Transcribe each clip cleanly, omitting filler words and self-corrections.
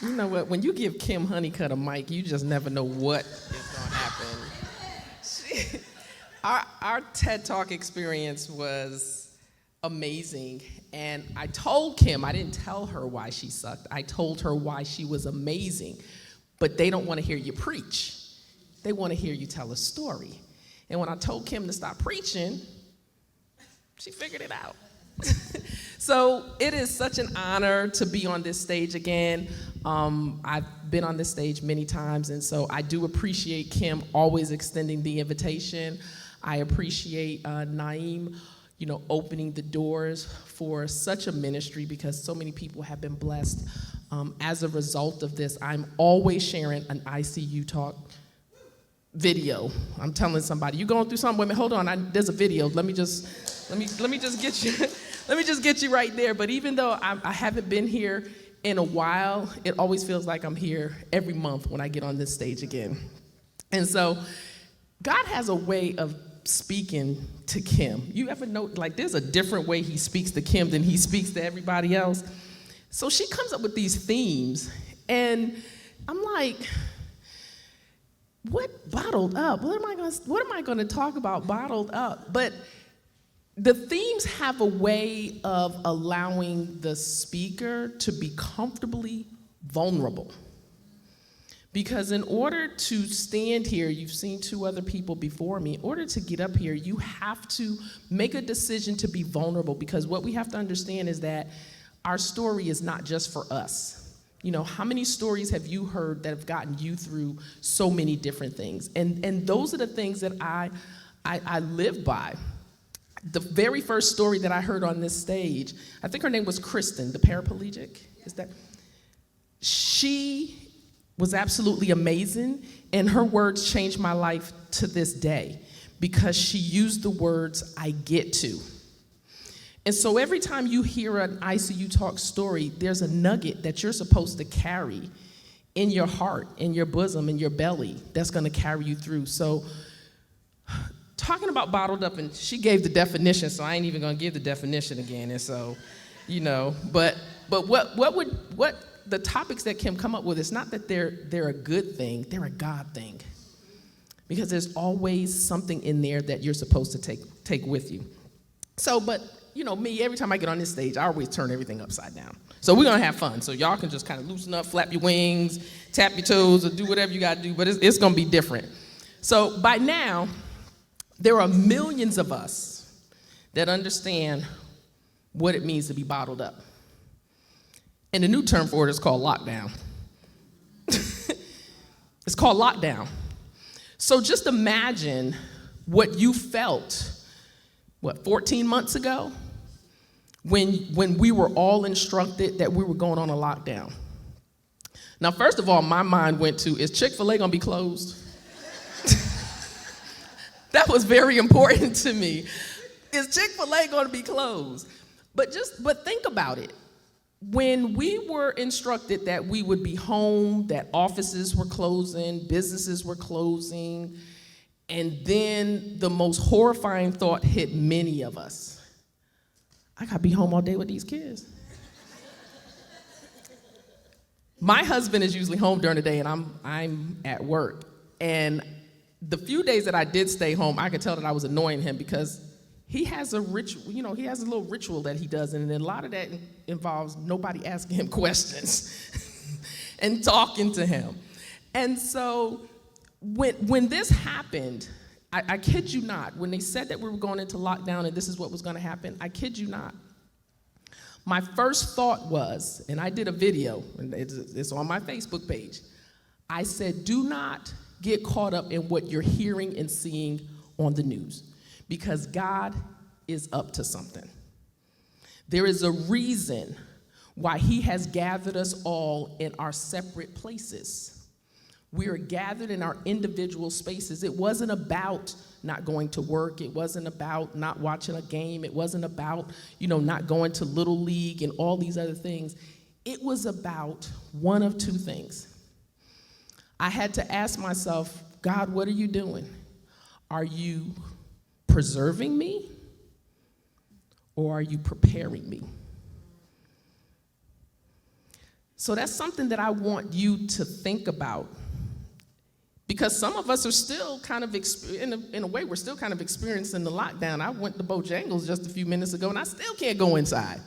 You know what? When you give Kim Honeycutt a mic, you just never know what is going to happen. Our TED Talk experience was amazing. And I told Kim, I didn't tell her why she sucked. I told her why she was amazing. But they don't want to hear you preach. They want to hear you tell a story. And when I told Kim to stop preaching, she figured it out. So it is such an honor to be on this stage again. I've been on this stage many times, and so I do appreciate Kim always extending the invitation. I appreciate Naeem, opening the doors for such a ministry, because so many people have been blessed. As a result of this, I'm always sharing an icuTalk video. I'm telling somebody, you going through something with me? Hold on, there's a video. Let me just get you. Let me just get you right there. But even though I haven't been here in a while, it always feels like I'm here every month when I get on this stage again. And so God has a way of speaking to Kim. You ever know, there's a different way he speaks to Kim than he speaks to everybody else? So she comes up with these themes, and I'm like, what bottled up? What am I going to talk about bottled up? But the themes have a way of allowing the speaker to be comfortably vulnerable. Because in order to stand here, you've seen two other people before me, in order to get up here, you have to make a decision to be vulnerable, because what we have to understand is that our story is not just for us. How many stories have you heard that have gotten you through so many different things? And those are the things that I live by. The very first story that I heard on this stage, I think her name was Kristen, the paraplegic. She was absolutely amazing, and her words changed my life to this day, because she used the words, "I get to." And so every time you hear an icuTalk story, there's a nugget that you're supposed to carry in your heart, in your bosom, in your belly, that's going to carry you through. So talking about bottled up, and she gave the definition, so I ain't even going to give the definition again. And so, but what the topics that Kim come up with, it's not that they're a good thing, they're a God thing. Because there's always something in there that you're supposed to take with you. So, but me, every time I get on this stage, I always turn everything upside down. So we're going to have fun. So y'all can just kind of loosen up, flap your wings, tap your toes, or do whatever you got to do, but it's going to be different. So by now, there are millions of us that understand what it means to be bottled up. And the new term for it is called lockdown. It's called lockdown. So just imagine what you felt, 14 months ago? When we were all instructed that we were going on a lockdown. Now, first of all, my mind went to, is Chick-fil-A going to be closed? That was very important to me. Is Chick-fil-A going to be closed? But think about it. When we were instructed that we would be home, that offices were closing, businesses were closing, and then the most horrifying thought hit many of us. I got to be home all day with these kids. My husband is usually home during the day, and I'm at work. And the few days that I did stay home, I could tell that I was annoying him, because he has a ritual, he has a little ritual that he does, and a lot of that involves nobody asking him questions and talking to him. And so when this happened, I kid you not, when they said that we were going into lockdown and this is what was going to happen, I kid you not. My first thought was, and I did a video, and it's on my Facebook page, I said, do not get caught up in what you're hearing and seeing on the news, because God is up to something. There is a reason why he has gathered us all in our separate places. We are gathered in our individual spaces. It wasn't about not going to work. It wasn't about not watching a game. It wasn't about, not going to Little League and all these other things. It was about one of two things. I had to ask myself, God, what are you doing? Are you preserving me, or are you preparing me? So So that's something that I want you to think about. Because some of us are still kind of, in a way, we're still kind of experiencing the lockdown. I went to Bojangles just a few minutes ago, and I still can't go inside.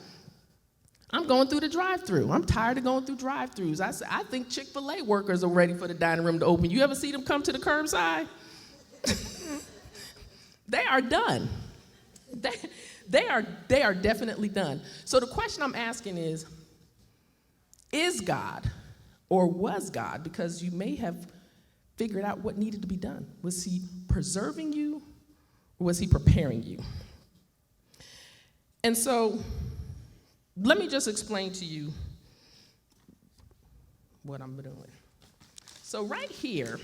I'm going through the drive-thru. I'm tired of going through drive-thrus. I think Chick-fil-A workers are ready for the dining room to open. You ever see them come to the curbside? They are done. They are definitely done. So the question I'm asking is God or was God? Because you may have figured out what needed to be done. Was he preserving you or was he preparing you? And so let me just explain to you what I'm doing. So right here,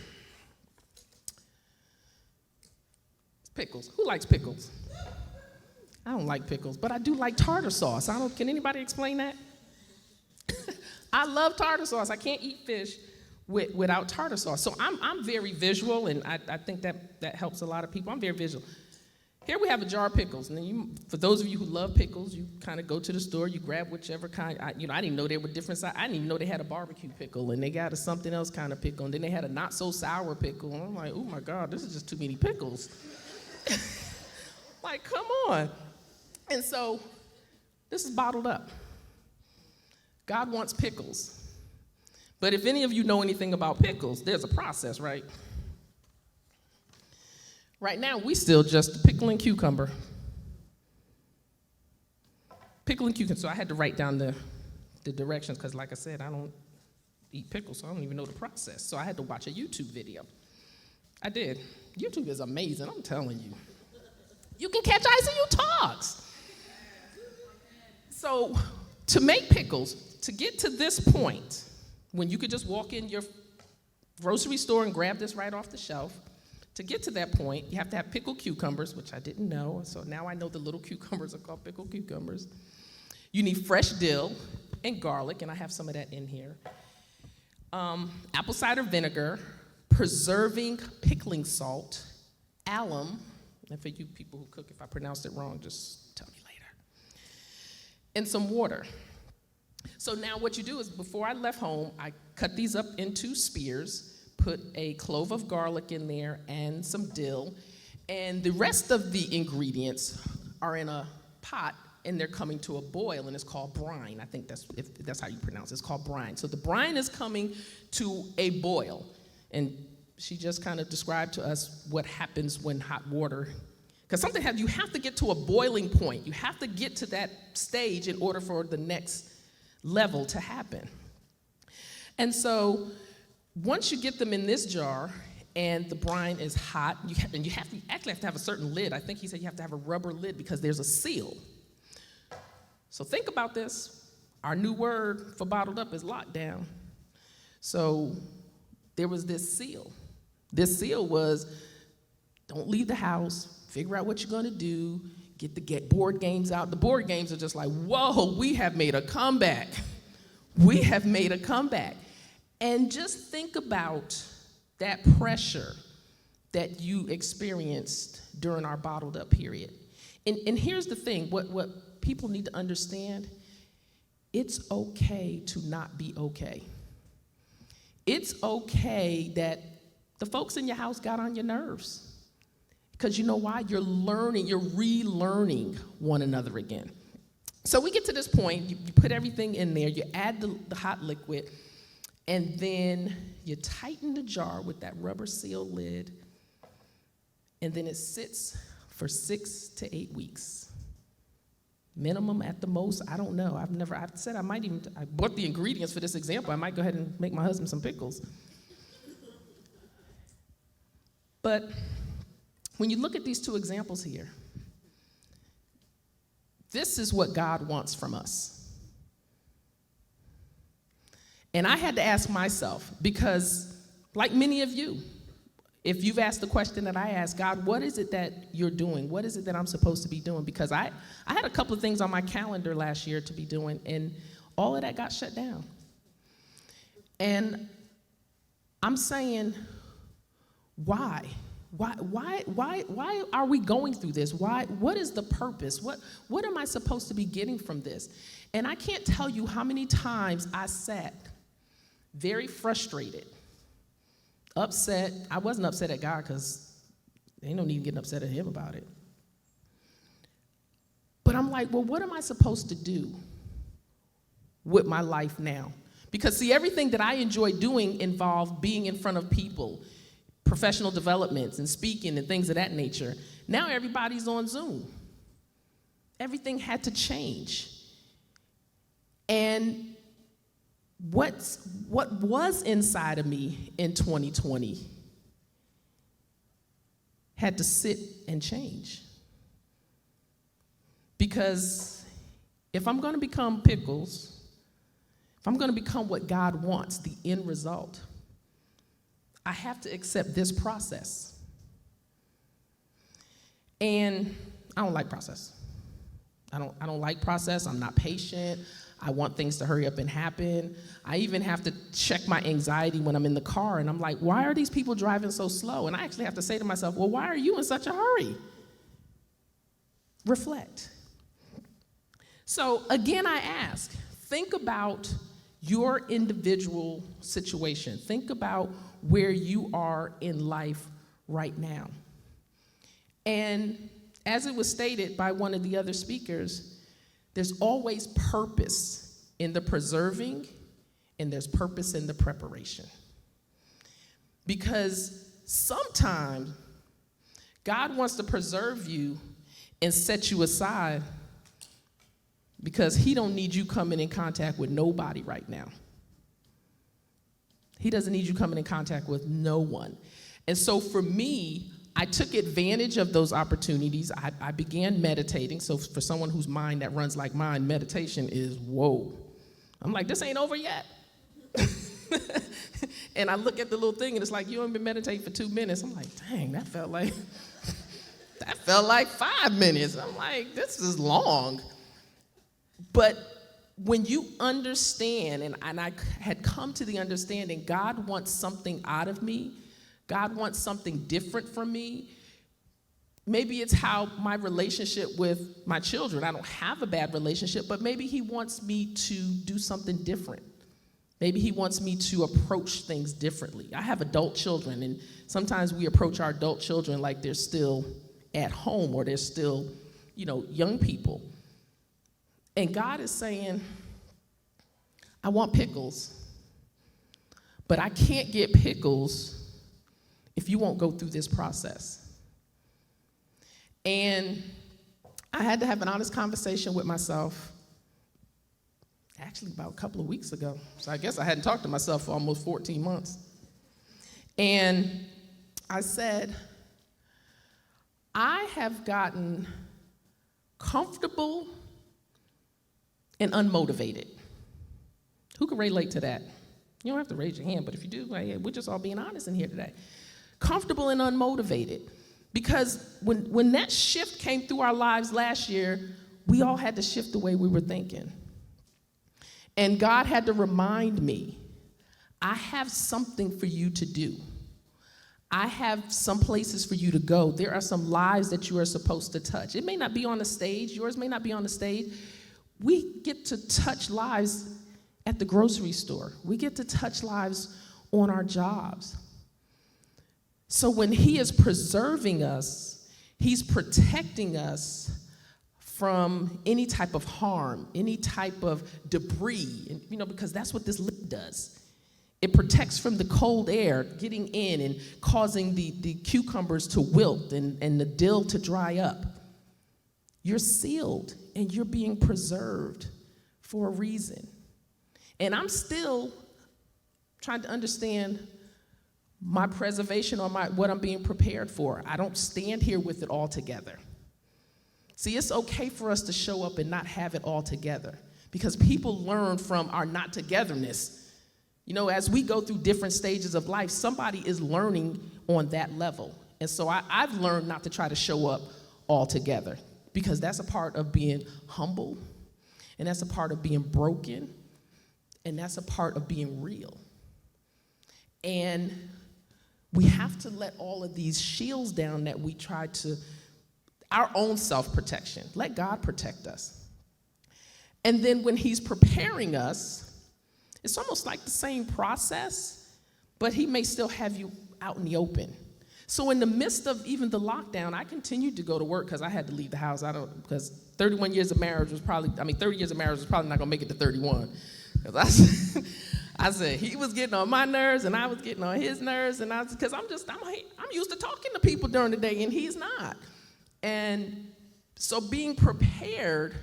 pickles. Who likes pickles? I don't like pickles, but I do like tartar sauce. Can anybody explain that? I love tartar sauce. I can't eat fish without tartar sauce. So I'm very visual, and I think that helps a lot of people. I'm very visual. Here we have a jar of pickles. And then for those of you who love pickles, you kind of go to the store, you grab whichever kind. I didn't even know they were different sizes. I didn't even know they had a barbecue pickle, and they got a something else kind of pickle, and then they had a not so sour pickle. And I'm like, oh my God, this is just too many pickles. Like, come on. And so this is bottled up. God wants pickles. But if any of you know anything about pickles, there's a process, right? Right now, we still just pickle and cucumber. Pickle and cucumber. So I had to write down the directions because, like I said, I don't eat pickles, so I don't even know the process. So I had to watch a YouTube video. I did. YouTube is amazing, I'm telling you. You can catch icuTalks. So to make pickles, to get to this point, when you could just walk in your grocery store and grab this right off the shelf, to get to that point, you have to have pickled cucumbers, which I didn't know, so now I know the little cucumbers are called pickled cucumbers. You need fresh dill and garlic, and I have some of that in here. Apple cider vinegar, preserving pickling salt, alum, and for you people who cook, if I pronounced it wrong, just tell me later, and some water. So now what you do is, before I left home, I cut these up into spears, put a clove of garlic in there and some dill, and the rest of the ingredients are in a pot, and they're coming to a boil, and it's called brine. I think that's how you pronounce it. It's called brine. So the brine is coming to a boil, and she just kind of described to us what happens when hot water, because you have to get to a boiling point. You have to get to that stage in order for the next level to happen. And so once you get them in this jar and the brine is hot, you actually have to have a certain lid. I think he said you have to have a rubber lid because there's a seal. So think about this. Our new word for bottled up is lockdown. So there was this seal. This seal was, don't leave the house, figure out what you're gonna do, get board games out. The board games are just like, whoa, we have made a comeback. We have made a comeback. And just think about that pressure that you experienced during our bottled up period. And here's the thing, what people need to understand, it's okay to not be okay. It's okay that the folks in your house got on your nerves. Because you know why? You're relearning one another again. So we get to this point, you put everything in there, you add the hot liquid, and then you tighten the jar with that rubber seal lid, and then it sits for 6 to 8 weeks. Minimum at the most, I don't know. I bought the ingredients for this example. I might go ahead and make my husband some pickles. But when you look at these two examples here, this is what God wants from us. And I had to ask myself, because like many of you, if you've asked the question that I asked, God, what is it that you're doing? What is it that I'm supposed to be doing? Because I had a couple of things on my calendar last year to be doing, and all of that got shut down. And I'm saying, why? Why are we going through this? What is the purpose? What am I supposed to be getting from this? And I can't tell you how many times I sat very frustrated, upset. I wasn't upset at God because ain't no need getting upset at him about it. But I'm like, well, what am I supposed to do with my life now? Because see, everything that I enjoy doing involved being in front of people, professional developments and speaking and things of that nature. Now everybody's on Zoom. Everything had to change. And what was inside of me in 2020 had to sit and change. Because if I'm going to become Pickles, if I'm going to become what God wants, the end result, I have to accept this process. And I don't like process. I don't like process. I'm not patient. I want things to hurry up and happen. I even have to check my anxiety when I'm in the car, and I'm like, why are these people driving so slow? And I actually have to say to myself, well, why are you in such a hurry? Reflect. So again, I ask, think about your individual situation. Think about where you are in life right now. And as it was stated by one of the other speakers, there's always purpose in the preserving, and there's purpose in the preparation. Because sometimes God wants to preserve you and set you aside because he don't need you coming in contact with nobody right now. He doesn't need you coming in contact with no one. And so for me, I took advantage of those opportunities. I began meditating. So for someone whose mind that runs like mine, meditation is whoa. I'm like, this ain't over yet. And I look at the little thing and it's like, you haven't been meditating for 2 minutes. I'm like, dang, that felt like 5 minutes. I'm like, this is long. But when you understand, and I had come to the understanding, God wants something out of me. God wants something different from me. Maybe it's how my relationship with my children. I don't have a bad relationship, but maybe he wants me to do something different. Maybe he wants me to approach things differently. I have adult children, and sometimes we approach our adult children like they're still at home or they're still, young people. And God is saying, I want Pickles, but I can't get Pickles if you won't go through this process. And I had to have an honest conversation with myself, actually about a couple of weeks ago. So I guess I hadn't talked to myself for almost 14 months. And I said, I have gotten comfortable and unmotivated. Who can relate to that? You don't have to raise your hand, but if you do, we're just all being honest in here today. Comfortable and unmotivated. Because when that shift came through our lives last year, we all had to shift the way we were thinking. And God had to remind me, I have something for you to do. I have some places for you to go. There are some lives that you are supposed to touch. It may not be on the stage. Yours may not be on the stage. We get to touch lives at the grocery store. We get to touch lives on our jobs. So when he is preserving us, he's protecting us from any type of harm, any type of debris, because that's what this lid does. It protects from the cold air getting in and causing the cucumbers to wilt and the dill to dry up. You're sealed and you're being preserved for a reason. And I'm still trying to understand my preservation or what I'm being prepared for. I don't stand here with it all together. See, it's okay for us to show up and not have it all together because people learn from our not togetherness. As we go through different stages of life, somebody is learning on that level. And so I've learned not to try to show up all together because that's a part of being humble, and that's a part of being broken, and that's a part of being real. And we have to let all of these shields down that we try to, our own self-protection. Let God protect us. And then when he's preparing us, it's almost like the same process, but he may still have you out in the open. So in the midst of even the lockdown, I continued to go to work because I had to leave the house. Because 30 years of marriage was probably not going to make it to 31. Because I said he was getting on my nerves and I was getting on his nerves, and because I'm used to talking to people during the day and he's not. And so being prepared,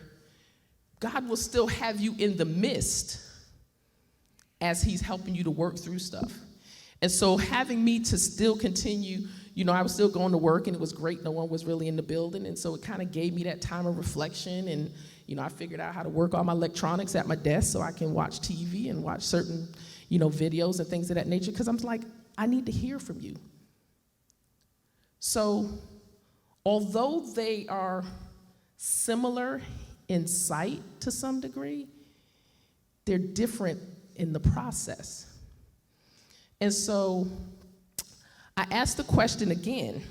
God will still have you in the midst as he's helping you to work through stuff. And so having me to still continue, I was still going to work and it was great. No one was really in the building. And so it kind of gave me that time of reflection. And, I figured out how to work all my electronics at my desk so I can watch TV and watch certain, videos and things of that nature. Because I'm like, I need to hear from you. So although they are similar in sight to some degree, they're different in the process. And so I asked the question again,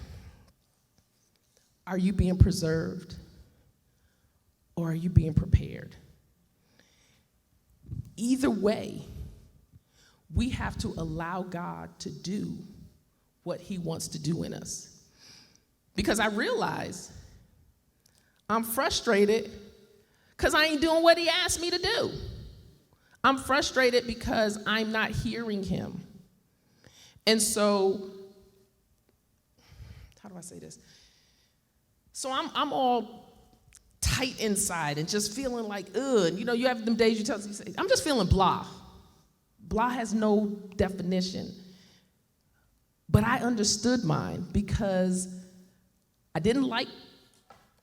are you being preserved or are you being prepared? Either way, we have to allow God to do what he wants to do in us. Because I realize I'm frustrated because I ain't doing what he asked me to do. I'm frustrated because I'm not hearing him. And so, how do I say this? So I'm all tight inside and just feeling like, ugh. And you have them days you say, I'm just feeling blah. Blah has no definition. But I understood mine because I didn't like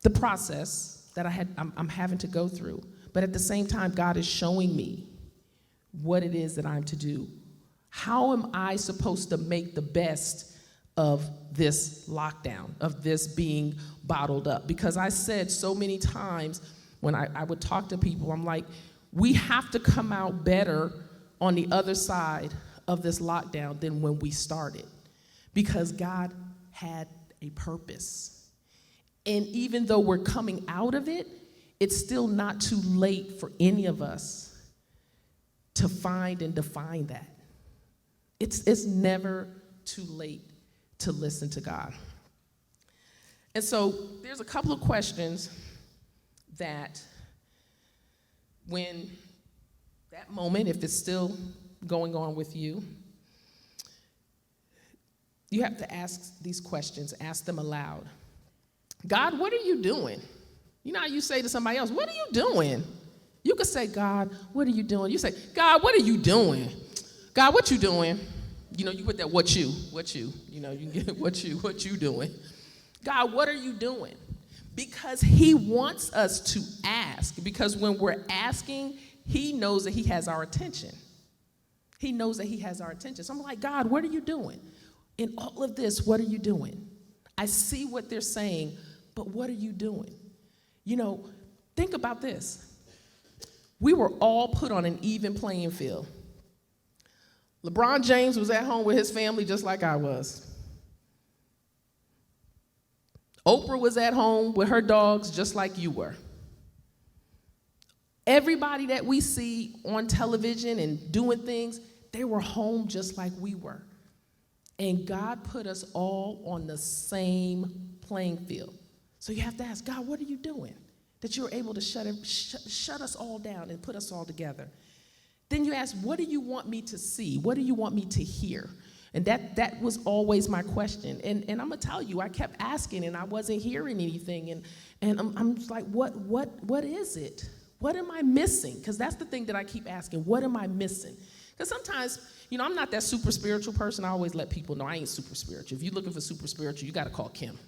the process that I'm having to go through. But at the same time, God is showing me what it is that I'm to do. How am I supposed to make the best of this lockdown, of this being bottled up? Because I said so many times when I would talk to people, I'm like, we have to come out better on the other side of this lockdown than when we started. Because God had a purpose. And even though we're coming out of it, it's still not too late for any of us to find and define that. It's never too late to listen to God. And so there's a couple of questions that when that moment, if it's still going on with you, you have to ask these questions, ask them aloud. God, what are you doing? You know how you say to somebody else, what are you doing? You could say, God, what are you doing? You say, God, what are you doing? God, what you doing? You put that what you can get what you doing. God, what are you doing? Because he wants us to ask, because when we're asking, he knows that he has our attention. He knows that he has our attention. So I'm like, God, what are you doing? In all of this, what are you doing? I see what they're saying, but what are you doing? Think about this. We were all put on an even playing field. LeBron James was at home with his family just like I was. Oprah was at home with her dogs just like you were. Everybody that we see on television and doing things, they were home just like we were. And God put us all on the same playing field. So you have to ask, God, what are you doing? That you're able to shut us all down and put us all together. Then you ask, what do you want me to see? What do you want me to hear? And that was always my question. And I'm going to tell you, I kept asking and I wasn't hearing anything. And I'm just like, what is it? What am I missing? Because that's the thing that I keep asking. What am I missing? Because sometimes, I'm not that super spiritual person. I always let people know I ain't super spiritual. If you're looking for super spiritual, you got to call Kim.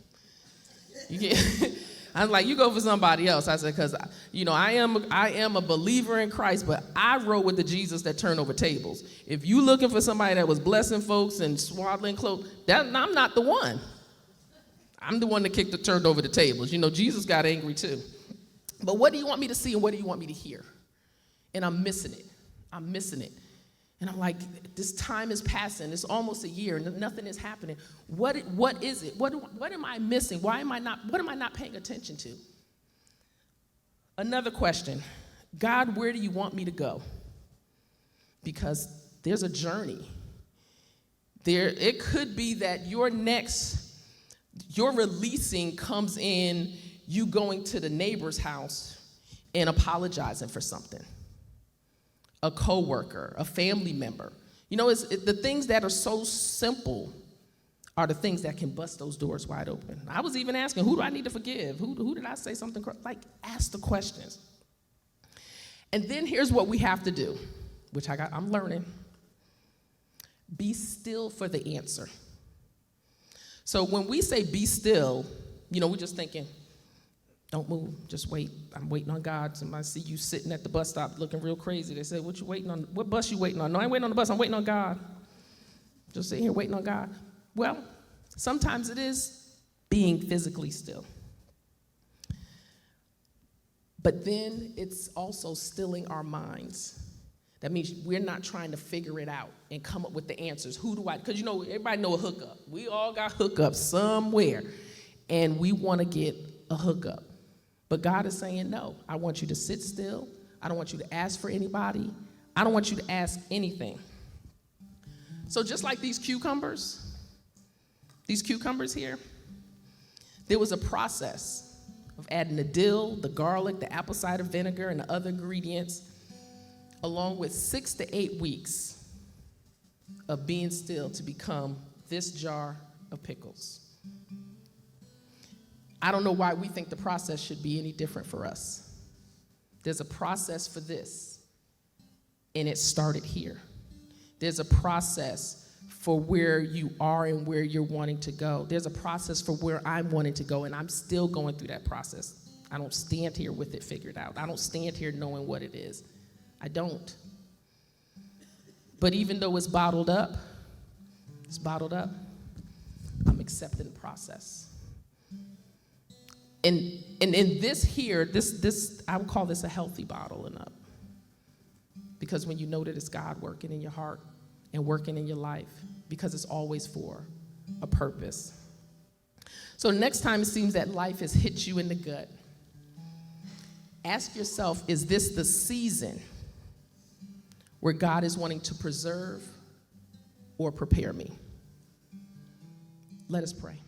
I'm like, you go for somebody else. I said, because, I am a believer in Christ, but I roll with the Jesus that turned over tables. If you looking for somebody that was blessing folks and swaddling clothes, I'm not the one. I'm the one that turned over the tables. Jesus got angry too. But what do you want me to see and what do you want me to hear? And I'm missing it. And I'm like, this time is passing. It's almost a year. Nothing is happening. What is it? What am I missing? What am I not paying attention to? Another question. God, where do you want me to go? Because there's a journey. It could be that your releasing comes in you going to the neighbor's house and apologizing for something. A coworker, a family member. You know, the things that are so simple are the things that can bust those doors wide open. I was even asking, who do I need to forgive? Who did I say something? Like, ask the questions. And then here's what we have to do, which I'm learning. Be still for the answer. So when we say be still, you know, we're just thinking, don't move, just wait. I'm waiting on God. Somebody see you sitting at the bus stop looking real crazy. They say, what you waiting on? What bus you waiting on? No, I ain't waiting on the bus. I'm waiting on God. Just sitting here waiting on God. Well, sometimes it is being physically still. But then it's also stilling our minds. That means we're not trying to figure it out and come up with the answers. Because you know, everybody know a hookup. We all got hookups somewhere. And we want to get a hookup. But God is saying, no, I want you to sit still. I don't want you to ask for anybody. I don't want you to ask anything. So just like these cucumbers here, there was a process of adding the dill, the garlic, the apple cider vinegar, and the other ingredients, along with 6 to 8 weeks of being still to become this jar of pickles. I don't know why we think the process should be any different for us. There's a process for this, and it started here. There's a process for where you are and where you're wanting to go. There's a process for where I'm wanting to go, and I'm still going through that process. I don't stand here with it figured out. I don't stand here knowing what it is. I don't. But even though it's bottled up, I'm accepting the process. And in this here, this I would call this a healthy bottling up. Because when you know that it's God working in your heart and working in your life, because it's always for a purpose. So next time it seems that life has hit you in the gut, ask yourself, is this the season where God is wanting to preserve or prepare me? Let us pray.